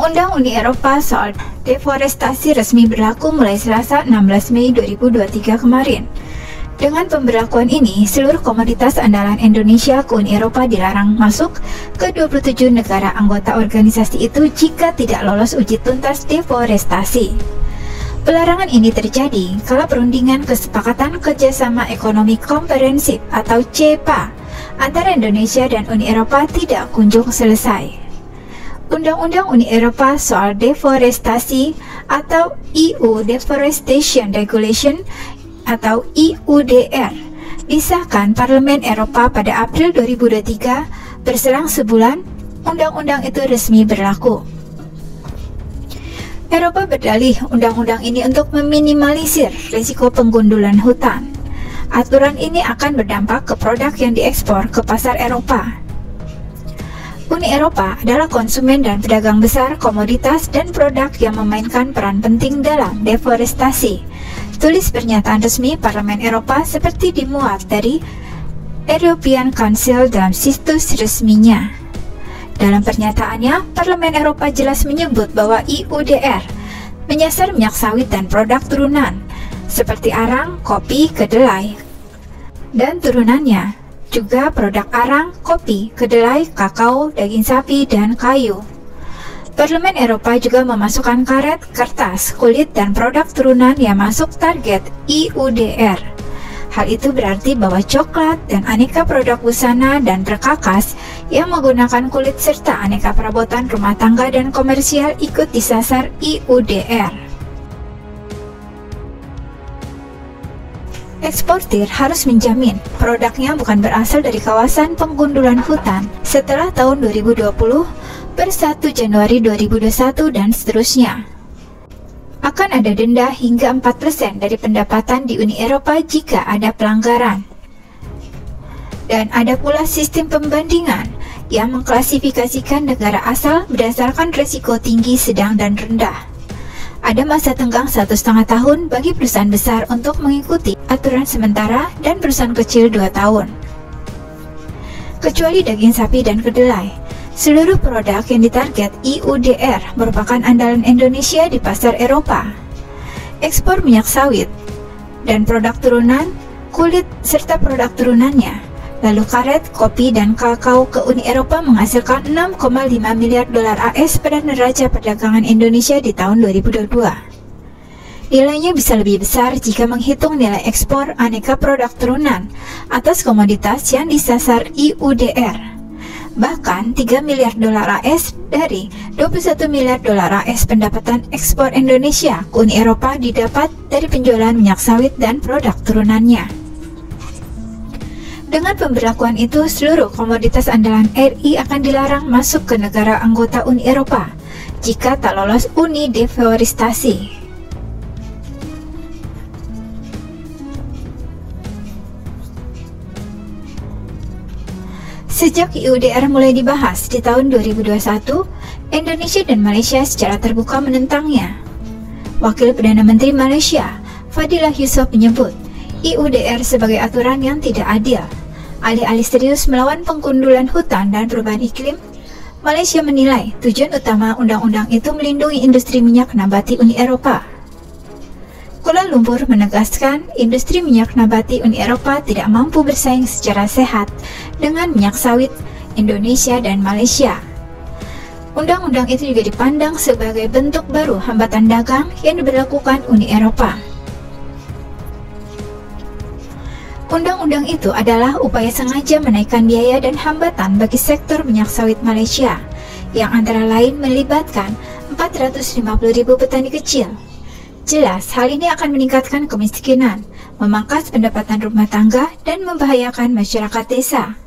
Undang-Undang Uni Eropa soal deforestasi resmi berlaku mulai Selasa 16 Mei 2023 kemarin. Dengan pemberlakuan ini, seluruh komoditas andalan Indonesia ke Uni Eropa dilarang masuk ke 27 negara anggota organisasi itu jika tidak lolos uji tuntas deforestasi. Pelarangan ini terjadi kala perundingan Kesepakatan Kerjasama Ekonomi Komprehensif atau CEPA antara Indonesia dan Uni Eropa tidak kunjung selesai. Undang-Undang Uni Eropa soal deforestasi atau EU Deforestation Regulation atau EUDR disahkan Parlemen Eropa pada April 2023. Berselang sebulan, undang-undang itu resmi berlaku. Eropa berdalih undang-undang ini untuk meminimalisir risiko penggundulan hutan. Aturan ini akan berdampak ke produk yang diekspor ke pasar Eropa. Uni Eropa adalah konsumen dan pedagang besar komoditas dan produk yang memainkan peran penting dalam deforestasi. Tulis pernyataan resmi Parlemen Eropa seperti dimuat dari European Council dalam situs resminya. Dalam pernyataannya, Parlemen Eropa jelas menyebut bahwa EUDR menyasar minyak sawit dan produk turunan seperti arang, kopi, kedelai, dan turunannya, juga produk arang, kopi, kedelai, kakao, daging sapi, dan kayu. Parlemen Eropa juga memasukkan karet, kertas, kulit, dan produk turunan yang masuk target EUDR. Hal itu berarti bahwa coklat dan aneka produk busana dan perkakas yang menggunakan kulit serta aneka perabotan rumah tangga dan komersial ikut disasar EUDR. Eksportir harus menjamin produknya bukan berasal dari kawasan penggundulan hutan setelah tahun 2020 per 1 Januari 2021 dan seterusnya. Akan ada denda hingga 4% dari pendapatan di Uni Eropa jika ada pelanggaran. Dan ada pula sistem pembandingan yang mengklasifikasikan negara asal berdasarkan risiko tinggi, sedang, dan rendah. Ada masa tenggang 1,5 tahun bagi perusahaan besar untuk mengikuti aturan sementara dan perusahaan kecil 2 tahun. Kecuali daging sapi dan kedelai, seluruh produk yang ditarget EUDR merupakan andalan Indonesia di pasar Eropa. Ekspor minyak sawit dan produk turunan, kulit serta produk turunannya, lalu karet, kopi, dan kakao ke Uni Eropa menghasilkan 6,5 miliar dolar AS pada neraca perdagangan Indonesia di tahun 2022. Nilainya bisa lebih besar jika menghitung nilai ekspor aneka produk turunan atas komoditas yang disasar EUDR. Bahkan 3 miliar dolar AS dari 21 miliar dolar AS pendapatan ekspor Indonesia ke Uni Eropa didapat dari penjualan minyak sawit dan produk turunannya. Dengan pemberlakuan itu, seluruh komoditas andalan RI akan dilarang masuk ke negara anggota Uni Eropa jika tak lolos Uni Deforestasi. Sejak EUDR mulai dibahas di tahun 2021, Indonesia dan Malaysia secara terbuka menentangnya. Wakil Perdana Menteri Malaysia, Fadilah Yusof menyebut EUDR sebagai aturan yang tidak adil. Alih-alih serius melawan penggundulan hutan dan perubahan iklim, Malaysia menilai tujuan utama undang-undang itu melindungi industri minyak nabati Uni Eropa. Kuala Lumpur menegaskan industri minyak nabati Uni Eropa tidak mampu bersaing secara sehat dengan minyak sawit Indonesia dan Malaysia. Undang-undang itu juga dipandang sebagai bentuk baru hambatan dagang yang diberlakukan Uni Eropa. Undang-undang itu adalah upaya sengaja menaikkan biaya dan hambatan bagi sektor minyak sawit Malaysia, yang antara lain melibatkan 450.000 petani kecil. Jelas, hal ini akan meningkatkan kemiskinan, memangkas pendapatan rumah tangga, dan membahayakan masyarakat desa.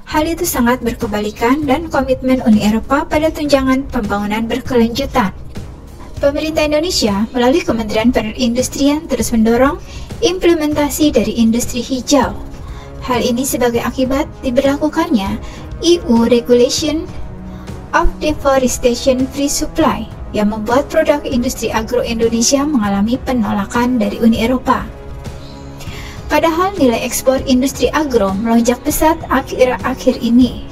Hal itu sangat berkebalikan dan komitmen Uni Eropa pada tunjangan pembangunan berkelanjutan. Pemerintah Indonesia melalui Kementerian Perindustrian terus mendorong implementasi dari industri hijau. Hal ini sebagai akibat diberlakukannya EU Regulation of Deforestation Free Supply yang membuat produk industri agro Indonesia mengalami penolakan dari Uni Eropa. Padahal nilai ekspor industri agro melonjak pesat akhir-akhir ini.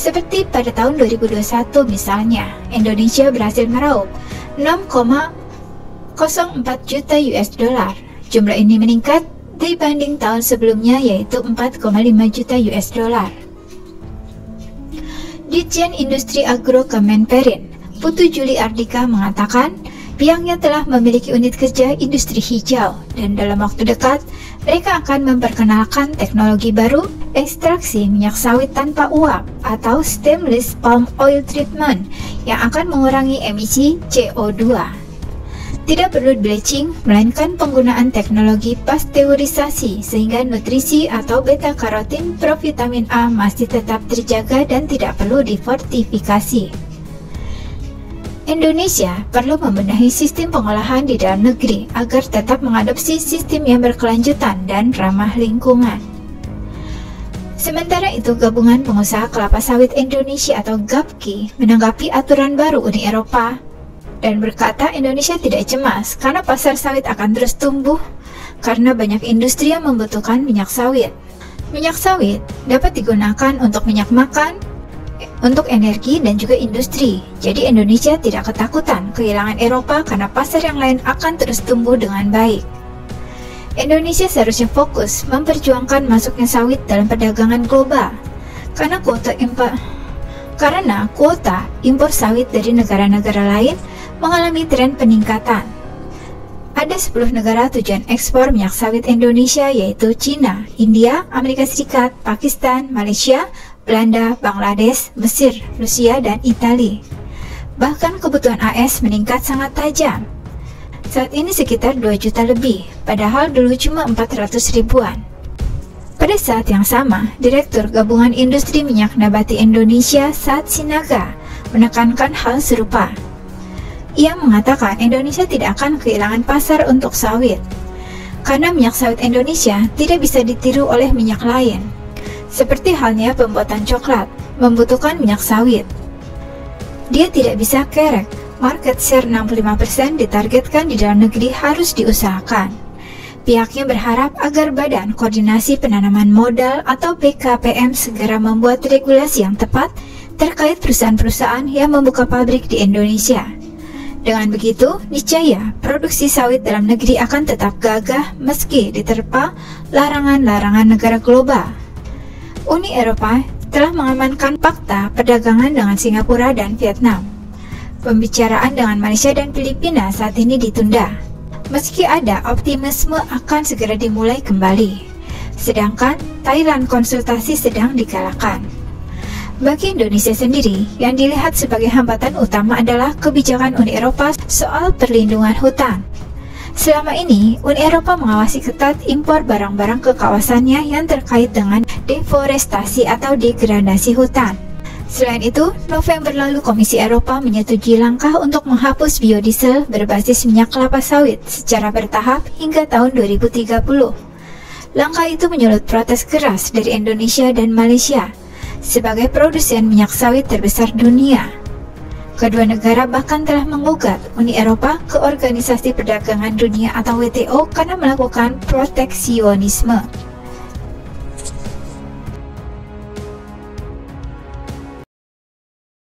Seperti pada tahun 2021 misalnya, Indonesia berhasil meraup 6,04 juta US dollar. Jumlah ini meningkat dibanding tahun sebelumnya yaitu 4,5 juta US dollar. Ditjen Industri Agro Kemenperin, Putu Juli Ardika mengatakan pihaknya telah memiliki unit kerja industri hijau dan dalam waktu dekat mereka akan memperkenalkan teknologi baru ekstraksi minyak sawit tanpa uap atau stemless palm oil treatment yang akan mengurangi emisi CO2. Tidak perlu bleaching, melainkan penggunaan teknologi pasteurisasi sehingga nutrisi atau beta-karotin provitamin A masih tetap terjaga dan tidak perlu difortifikasi. Indonesia perlu membenahi sistem pengolahan di dalam negeri agar tetap mengadopsi sistem yang berkelanjutan dan ramah lingkungan. Sementara itu, Gabungan Pengusaha Kelapa Sawit Indonesia atau GAPKI menanggapi aturan baru Uni Eropa dan berkata Indonesia tidak cemas karena pasar sawit akan terus tumbuh karena banyak industri yang membutuhkan minyak sawit. Minyak sawit dapat digunakan untuk minyak makan, untuk energi dan juga industri. Jadi Indonesia tidak ketakutan kehilangan Eropa karena pasar yang lain akan terus tumbuh dengan baik. Indonesia seharusnya fokus memperjuangkan masuknya sawit dalam perdagangan global karena kuota impor sawit dari negara-negara lain mengalami tren peningkatan. Ada 10 negara tujuan ekspor minyak sawit Indonesia yaitu China, India, Amerika Serikat, Pakistan, Malaysia, Belanda, Bangladesh, Mesir, Rusia, dan Italia. Bahkan kebutuhan AS meningkat sangat tajam. Saat ini sekitar 2 juta lebih, padahal dulu cuma 400 ribuan. Pada saat yang sama, Direktur Gabungan Industri Minyak Nabati Indonesia Saad Sinaga menekankan hal serupa. Ia mengatakan Indonesia tidak akan kehilangan pasar untuk sawit, karena minyak sawit Indonesia tidak bisa ditiru oleh minyak lain. Seperti halnya pembuatan coklat, membutuhkan minyak sawit. Dia tidak bisa kerek, market share 65% ditargetkan di dalam negeri harus diusahakan. Pihaknya berharap agar Badan Koordinasi Penanaman Modal atau BKPM segera membuat regulasi yang tepat terkait perusahaan-perusahaan yang membuka pabrik di Indonesia. Dengan begitu, niscaya produksi sawit dalam negeri akan tetap gagah meski diterpa larangan-larangan negara global. Uni Eropa telah mengamankan fakta perdagangan dengan Singapura dan Vietnam. Pembicaraan dengan Malaysia dan Filipina saat ini ditunda, meski ada optimisme akan segera dimulai kembali. Sedangkan Thailand konsultasi sedang digalakan. Bagi Indonesia sendiri, yang dilihat sebagai hambatan utama adalah kebijakan Uni Eropa soal perlindungan hutan. Selama ini, Uni Eropa mengawasi ketat impor barang-barang ke kawasannya yang terkait dengan deforestasi atau degradasi hutan. Selain itu, November lalu Komisi Eropa menyetujui langkah untuk menghapus biodiesel berbasis minyak kelapa sawit secara bertahap hingga tahun 2030. Langkah itu menyulut protes keras dari Indonesia dan Malaysia sebagai produsen minyak sawit terbesar dunia. Kedua negara bahkan telah menggugat Uni Eropa ke Organisasi Perdagangan Dunia atau WTO karena melakukan proteksionisme.